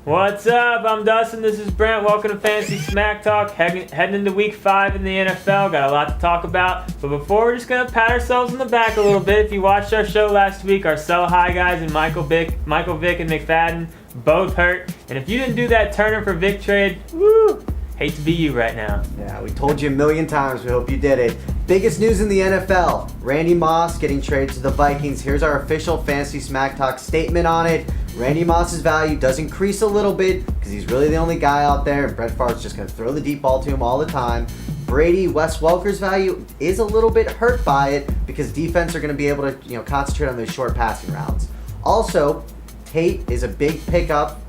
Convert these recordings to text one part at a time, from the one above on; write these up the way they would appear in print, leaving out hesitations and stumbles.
What's up? I'm Dustin. This is Brent. Welcome to Fantasy Smack Talk. Heading into Week 5 in the NFL. Got a lot to talk about. But before, we're just going to pat ourselves on the back a little bit. If you watched our show last week, our Sell High guys and Michael Vick and McFadden both hurt. And if you didn't do that Turner for Vick trade, woo, hate to be you right now. Yeah, we told you a million times. We hope you did it. Biggest news in the NFL. Randy Moss getting traded to the Vikings. Here's our official Fantasy Smack Talk statement on it. Randy Moss's value does increase a little bit because he's really the only guy out there, and Brett Favre's just going to throw the deep ball to him all the time. Wes Welker's value is a little bit hurt by it because defense are going to be able to concentrate on those short passing routes. Also, Tate is a big pickup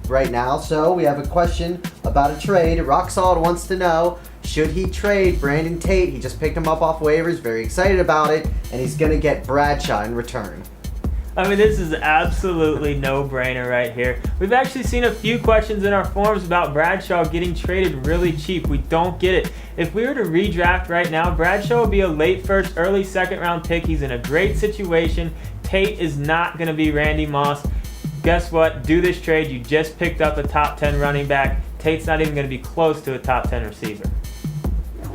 right now, so we have a question about a trade. Rock Solid wants to know, should he trade Brandon Tate? He just picked him up off waivers, very excited about it, and he's going to get Bradshaw in return. I mean, this is absolutely no-brainer right here. We've actually seen a few questions in our forums about Bradshaw getting traded really cheap. We don't get it. If we were to redraft right now, Bradshaw would be a late first, early second round pick. He's in a great situation. Tate is not going to be Randy Moss. Guess what? Do this trade. You just picked up a top 10 running back. Tate's not even going to be close to a top 10 receiver.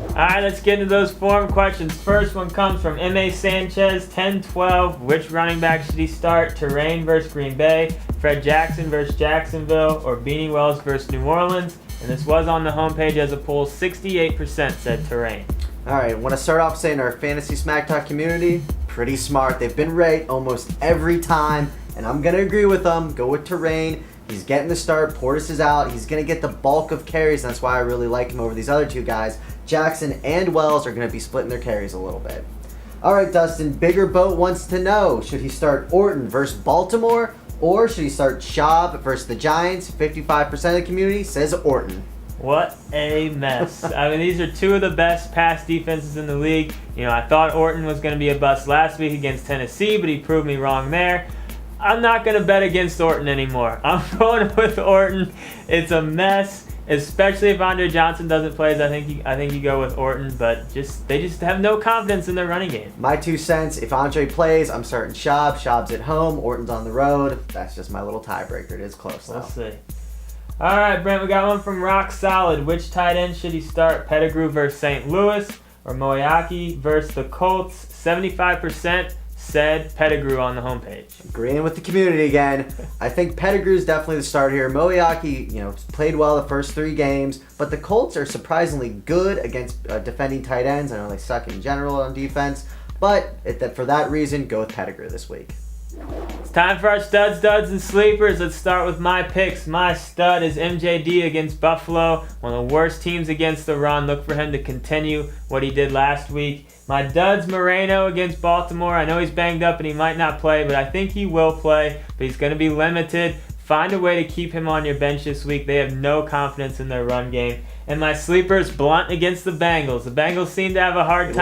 Alright, let's get into those forum questions. First one comes from M.A. Sanchez, 10-12. Which running back should he start? Terrain versus Green Bay, Fred Jackson versus Jacksonville, or Beanie Wells versus New Orleans? And this was on the homepage as a poll. 68% said Terrain. Alright, I want to start off saying our Fantasy Smack Talk community, pretty smart. They've been right almost every time, and I'm going to agree with them. Go with Terrain. He's getting the start. Portis is out. He's going to get the bulk of carries. And that's why I really like him over these other two guys. Jackson and Wells are going to be splitting their carries a little bit. All right, Dustin. Bigger Boat wants to know, should he start Orton versus Baltimore, or should he start Schaub versus the Giants? 55% of the community says Orton. What a mess. I mean, these are two of the best pass defenses in the league. I thought Orton was going to be a bust last week against Tennessee, but he proved me wrong there. I'm not going to bet against Orton anymore. I'm going with Orton. It's a mess, especially if Andre Johnson doesn't play. I think you go with Orton, but they just have no confidence in their running game. My 2 cents, if Andre plays, I'm starting Schaub. Schaub's at home. Orton's on the road. That's just my little tiebreaker. It is close, though. We'll see. All right, Brent, we got one from Rock Solid. Which tight end should he start? Pettigrew versus St. Louis or Moyaki versus the Colts? 75% said Pettigrew on the homepage. Agreeing with the community again. I think Pettigrew's definitely the start here. Moyaki, played well the first 3 games, but the Colts are surprisingly good against defending tight ends. I know they suck in general on defense, but for that reason, go with Pettigrew this week. It's time for our studs, duds, and sleepers. Let's start with my picks. My stud is MJD against Buffalo, one of the worst teams against the run. Look for him to continue what he did last week. My dud's Moreno against Baltimore. I know he's banged up and he might not play, but I think he will play, but he's going to be limited. Find a way to keep him on your bench this week. They have no confidence in their run game. And my sleepers, Blunt against the Bengals. The Bengals seem to have a hard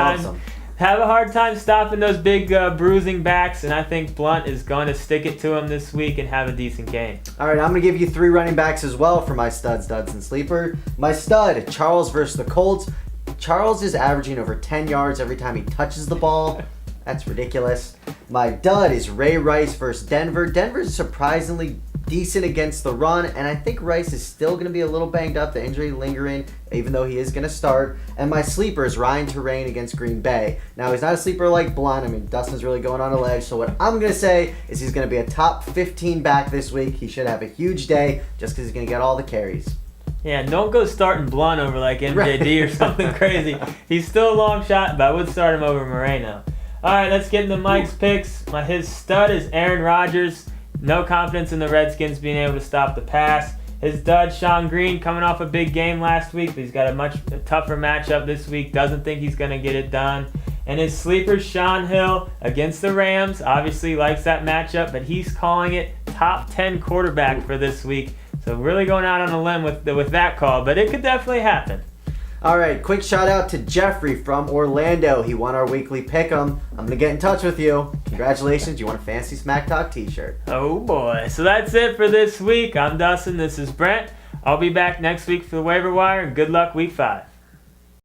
time stopping those big bruising backs, and I think Blunt is going to stick it to him this week and have a decent game. All right, I'm going to give you 3 running backs as well for my studs, duds, and sleeper. My stud, Charles versus the Colts. Charles is averaging over 10 yards every time he touches the ball. That's ridiculous. My dud is Ray Rice versus Denver. Denver's surprisingly decent against the run, and I think Rice is still going to be a little banged up, the injury lingering, even though he is going to start. And my sleeper is Ryan Terrain against Green Bay. Now, he's not a sleeper like Blunt. I mean, Dustin's really going on a ledge, so what I'm going to say is he's going to be a top 15 back this week. He should have a huge day just because he's going to get all the carries. Yeah, don't go starting Blunt over like MJD or something crazy. He's still a long shot, but I would start him over Moreno. All right, let's get into Mike's picks. His stud is Aaron Rodgers. No confidence in the Redskins being able to stop the pass. His dud, Sean Green, coming off a big game last week, but he's got a much tougher matchup this week. Doesn't think he's going to get it done. And his sleeper, Sean Hill, against the Rams. Obviously likes that matchup, but he's calling it top 10 quarterback for this week. So really going out on a limb with that call, but it could definitely happen. All right, quick shout out to Jeffrey from Orlando. He won our weekly pick'em. I'm going to get in touch with you. Congratulations, you won a Fantasy Smack Talk t-shirt. Oh boy. So that's it for this week. I'm Dustin. This is Brent. I'll be back next week for the waiver wire, and good luck week 5.